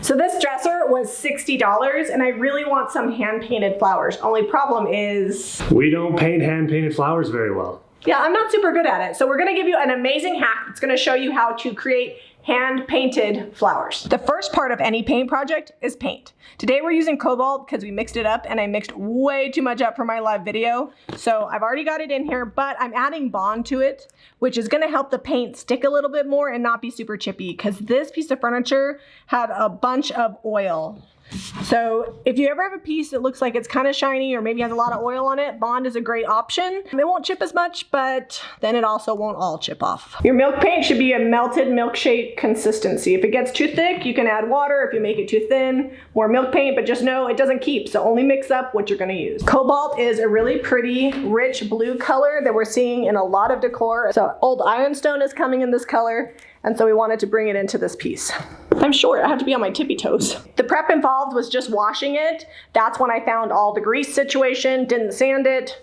So this dresser was $60 and I really want some hand-painted flowers. Only problem is... we don't paint hand-painted flowers very well. Yeah, I'm not super good at it. So we're gonna give you an amazing hack that's gonna show you how to create hand-painted flowers. The first part of any paint project is paint. Today we're using cobalt because we mixed it up and I mixed way too much up for my live video. So I've already got it in here, but I'm adding Bond to it, which is gonna help the paint stick a little bit more and not be super chippy because this piece of furniture had a bunch of oil. So if you ever have a piece that looks like it's kind of shiny or maybe has a lot of oil on it, Bond is a great option. It won't chip as much, but then it also won't all chip off. Your milk paint should be a melted milkshake consistency. If it gets too thick, you can add water. If you make it too thin, more milk paint, but just know it doesn't keep, so only mix up what you're gonna use. Cobalt is a really pretty, rich blue color that we're seeing in a lot of decor. So old ironstone is coming in this color, and so we wanted to bring it into this piece. I'm short, I have to be on my tippy toes. The prep involved was just washing it. That's when I found all the grease situation, didn't sand it,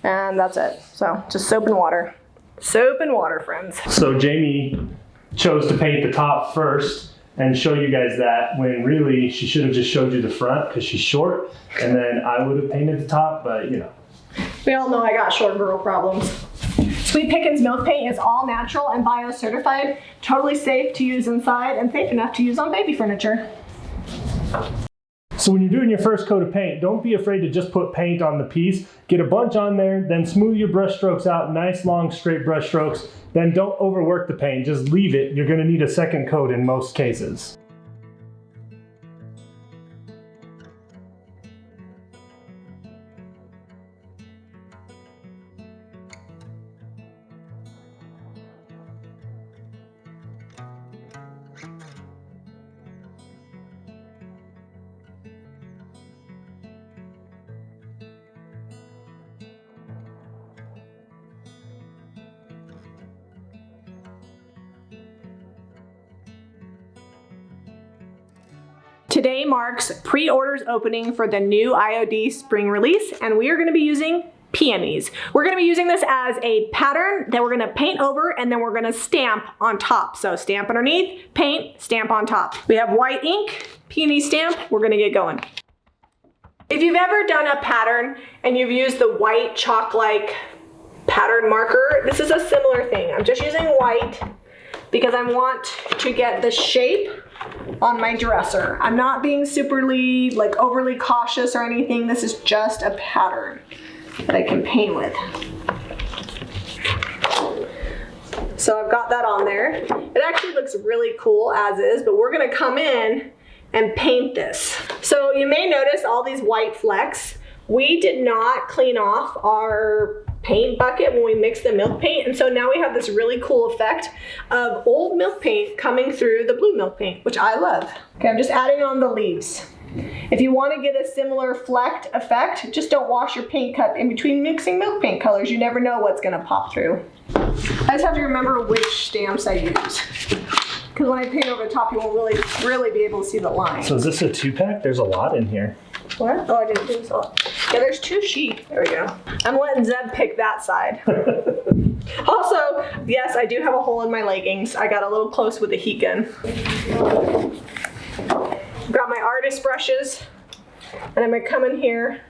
and that's it. So just soap and water. Soap and water, friends. So Jami chose to paint the top first and show you guys that when really she should have just showed you the front because she's short, and then I would have painted the top, but you know. We all know I got short girl problems. Sweet Pickins milk paint is all natural and bio-certified, totally safe to use inside and safe enough to use on baby furniture. So when you're doing your first coat of paint, don't be afraid to just put paint on the piece. Get a bunch on there, then smooth your brush strokes out, nice long straight brush strokes. Then don't overwork the paint, just leave it. You're gonna need a second coat in most cases. Today marks pre-orders opening for the new IOD spring release, and we are going to be using Peonies. We're going to be using this as a pattern that we're going to paint over and then we're going to stamp on top. So stamp underneath, paint, stamp on top. We have white ink, peony stamp, we're going to get going. If you've ever done a pattern and you've used the white chalk-like pattern marker, this is a similar thing. I'm just using white because I want to get the shape on my dresser. I'm not being superly, like overly cautious or anything. This is just a pattern that I can paint with. So I've got that on there. It actually looks really cool as is, but we're gonna come in and paint this. So you may notice all these white flecks. We did not clean off our paint bucket when we mixed the milk paint, and so now we have this really cool effect of old milk paint coming through the blue milk paint, which I love. Okay, I'm just adding on the leaves. If you want to get a similar flecked effect, just don't wash your paint cup in between mixing milk paint colors. You never know what's going to pop through. I just have to remember which stamps I use, because when I paint over the top, you won't really be able to see the line. So is this a 2-pack? There's a lot in here. What? Oh, I didn't do this a lot. Yeah, there's 2 sheets. There we go. I'm letting Zeb pick that side. Also, yes, I do have a hole in my leggings. I got a little close with the heat gun. Got my artist brushes, and I'm gonna come in here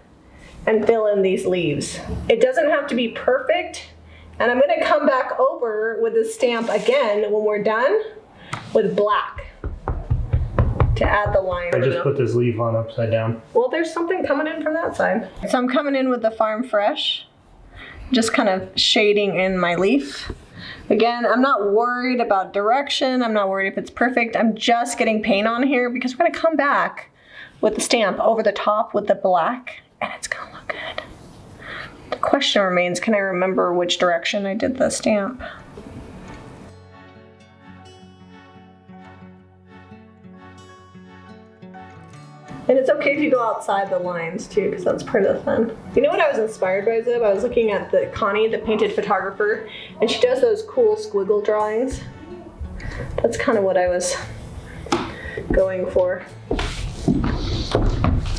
and fill in these leaves. It doesn't have to be perfect, and I'm gonna come back over with the stamp again when we're done with black to add the line. I just put this leaf on upside down. Well, there's something coming in from that side. So I'm coming in with the Farm Fresh, just kind of shading in my leaf. Again, I'm not worried about direction. I'm not worried if it's perfect. I'm just getting paint on here because we're gonna come back with the stamp over the top with the black, and it's gonna look good. The question remains, can I remember which direction I did the stamp? And it's okay if you go outside the lines too, because that's part of the fun. You know what I was inspired by, Zib? I was looking at the Connie, the painted photographer, and she does those cool squiggle drawings. That's kind of what I was going for.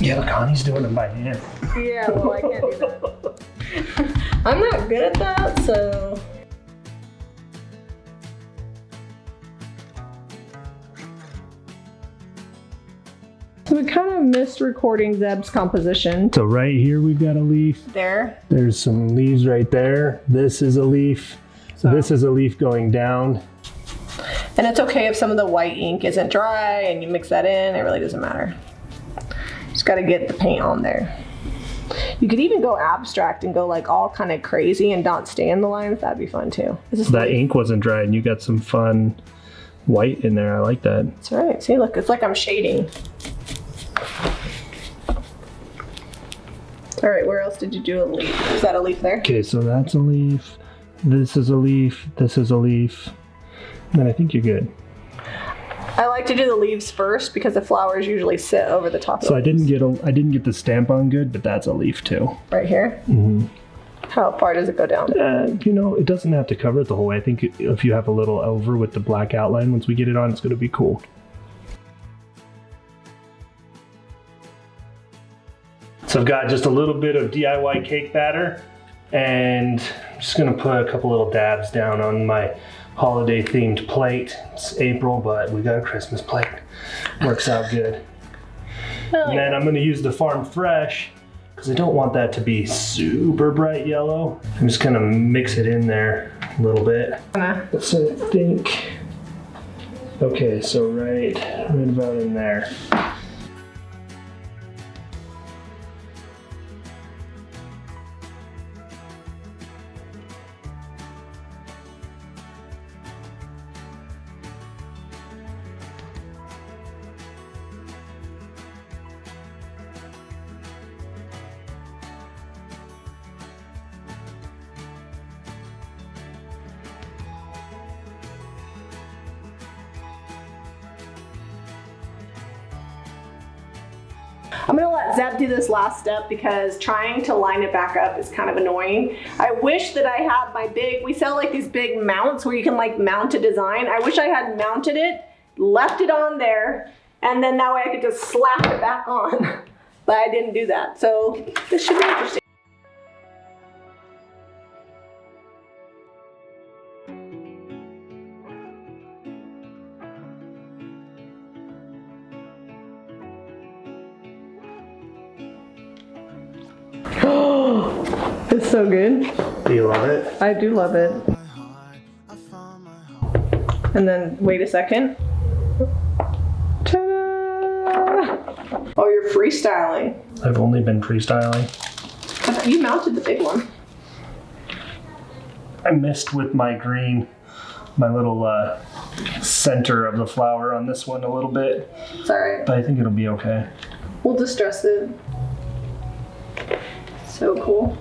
Yeah, Connie's doing it by hand. Yeah, well, I can't do that. I'm not good at that, so. So we kind of missed recording Zeb's composition. So right here we've got a leaf. There. There's some leaves right there. This is a leaf. So this is a leaf going down. And it's okay if some of the white ink isn't dry and you mix that in, it really doesn't matter. Just gotta get the paint on there. You could even go abstract and go like all kind of crazy and not stay in the lines. That'd be fun too. That ink wasn't dry and you got some fun white in there. I like that. That's right. See, look, it's like I'm shading. All right, where else did you do a leaf? Is that a leaf there? Okay, so that's a leaf. This is a leaf. This is a leaf. Then I think you're good. I like to do the leaves first because the flowers usually sit over the top of So I didn't get the stamp on good, but that's a leaf too. Right here? Mm-hmm. How far does it go down? You know, it doesn't have to cover it the whole way. I think if you have a little over with the black outline, once we get it on, it's going to be cool. So I've got just a little bit of DIY cake batter, and I'm just going to put a couple little dabs down on my holiday themed plate. It's April, but we got a Christmas plate. Works out good. And then I'm going to use the Farm Fresh because I don't want that to be super bright yellow. I'm just going to mix it in there a little bit. So I think, okay, so right about in there. I'm gonna let Zeb do this last step because trying to line it back up is kind of annoying. I wish that I had my we sell like these big mounts where you can like mount a design. I wish I had mounted it, left it on there, and then that way I could just slap it back on. But I didn't do that, so this should be interesting. It's so good. Do you love it? I do love it. And then, wait a second. Ta-da! Oh, you're freestyling. I've only been freestyling. I thought you mounted the big one. I missed with my green, my little center of the flower on this one a little bit. It's alright. But I think it'll be okay. We'll distress it. So cool.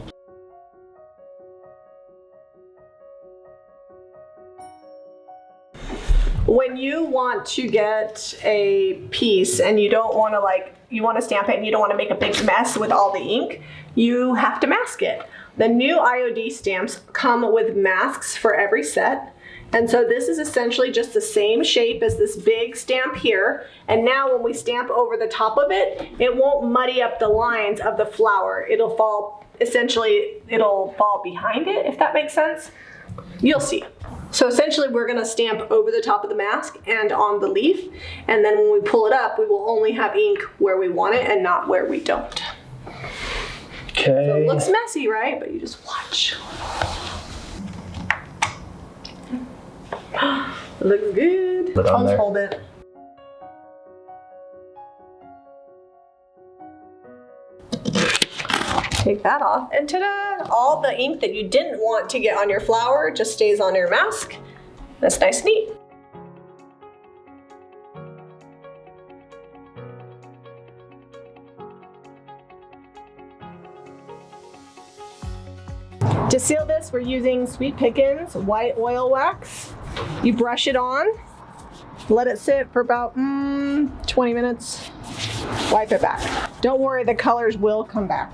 When you want to get a piece and you don't want to you want to stamp it and you don't want to make a big mess with all the ink, you have to mask it. The new IOD stamps come with masks for every set. And so this is essentially just the same shape as this big stamp here. And now when we stamp over the top of it, it won't muddy up the lines of the flower. It'll fall behind it, if that makes sense. You'll see. So essentially we're gonna stamp over the top of the mask and on the leaf. And then when we pull it up, we will only have ink where we want it and not where we don't. Okay. So it looks messy, right? But you just watch. It looks good. I'll just hold it. Take that off, and ta-da! All the ink that you didn't want to get on your flower just stays on your mask. That's nice and neat. To seal this, we're using Sweet Pickins white oil wax. You brush it on, let it sit for about 20 minutes, wipe it back. Don't worry, the colors will come back.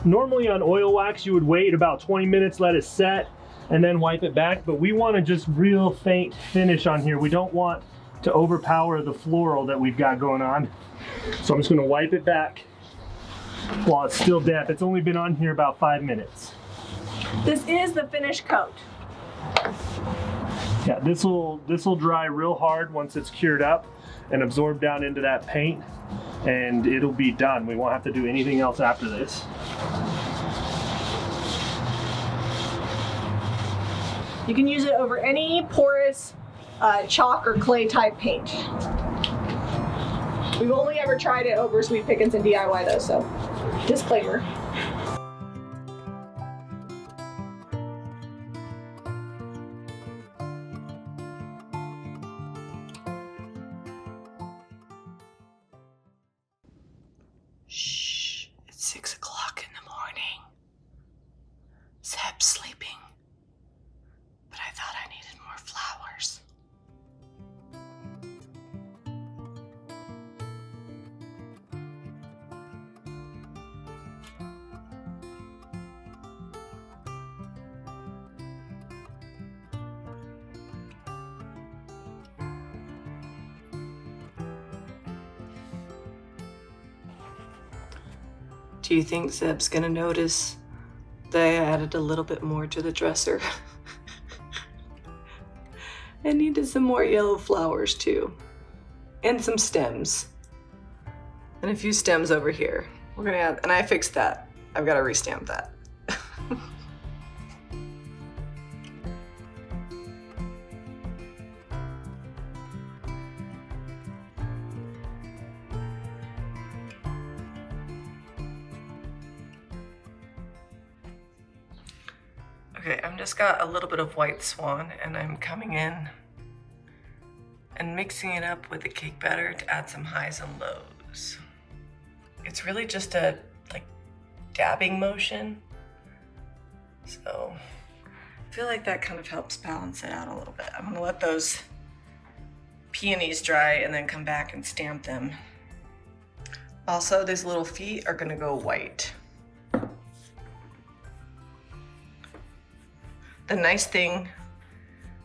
Normally on oil wax, you would wait about 20 minutes, let it set, and then wipe it back, but we want to just real faint finish on here. We don't want to overpower the floral that we've got going on. So I'm just going to wipe it back while it's still damp. It's only been on here about 5 minutes. This is the finished coat. Yeah, this will dry real hard once it's cured up and absorb down into that paint, and it'll be done. We won't have to do anything else after this. You can use it over any porous chalk or clay type paint. We've only ever tried it over Sweet Pickins and DIY though, so disclaimer. Shh, it's 6 o'clock in the morning. Zeb's sleeping. But I thought I needed more flowers. Do you think Zeb's gonna notice that I added a little bit more to the dresser? I needed some more yellow flowers too. And some stems. And a few stems over here. We're gonna add, and I fixed that. I've gotta restamp that. Okay, I've just got a little bit of white swan and I'm coming in and mixing it up with the cake batter to add some highs and lows. It's really just a like dabbing motion. So I feel like that kind of helps balance it out a little bit. I'm gonna let those peonies dry and then come back and stamp them. Also, these little feet are gonna go white. The nice thing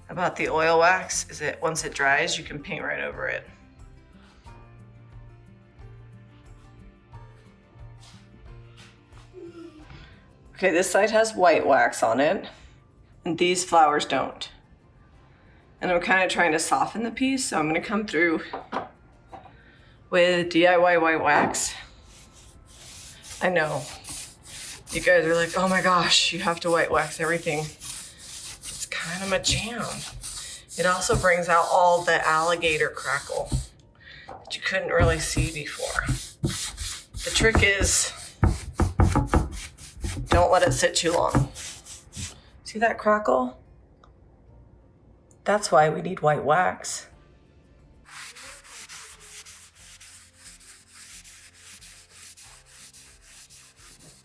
about the oil wax is that once it dries, you can paint right over it. Okay, this side has white wax on it, and these flowers don't. And I'm kind of trying to soften the piece, so I'm gonna come through with DIY white wax. I know, you guys are like, oh my gosh, you have to white wax everything. Kind of my jam. It also brings out all the alligator crackle that you couldn't really see before. The trick is, don't let it sit too long. See that crackle? That's why we need white wax.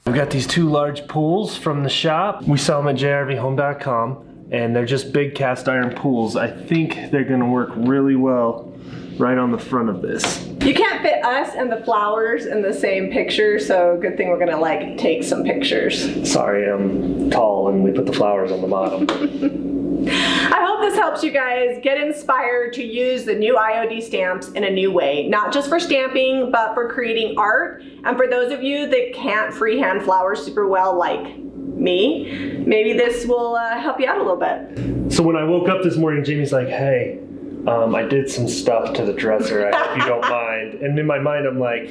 We've got these two large pools from the shop. We sell them at jrvhome.com. And they're just big cast iron pools. I think they're gonna work really well right on the front of this. You can't fit us and the flowers in the same picture, so good thing we're gonna like take some pictures. Sorry, I'm tall and we put the flowers on the bottom. I hope this helps you guys get inspired to use the new IOD stamps in a new way, not just for stamping, but for creating art. And for those of you that can't freehand flowers super well like me, maybe this will help you out a little bit. So when I woke up this morning, Jamie's like, hey, I did some stuff to the dresser, I hope you don't mind. And in my mind, I'm like,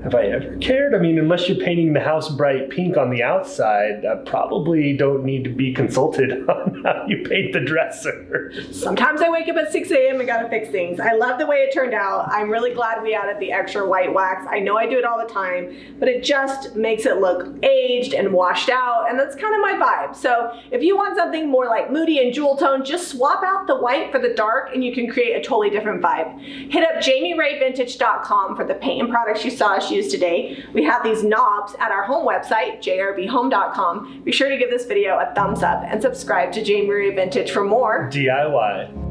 have I ever cared? I mean, unless you're painting the house bright pink on the outside, I probably don't need to be consulted on how you paint the dresser. Sometimes I wake up at 6 a.m. and gotta fix things. I love the way it turned out. I'm really glad we added the extra white wax. I know I do it all the time, but it just makes it look aged and washed out, and that's kind of my vibe. So if you want something more like moody and jewel tone, just swap out the white for the dark and you can create a totally different vibe. Hit up JamiRayVintage.com for the paint and products you saw us use today. We have these knobs at our home website, jrvhome.com. Be sure to give this video a thumbs up and subscribe to Jami Ray Vintage for more DIY.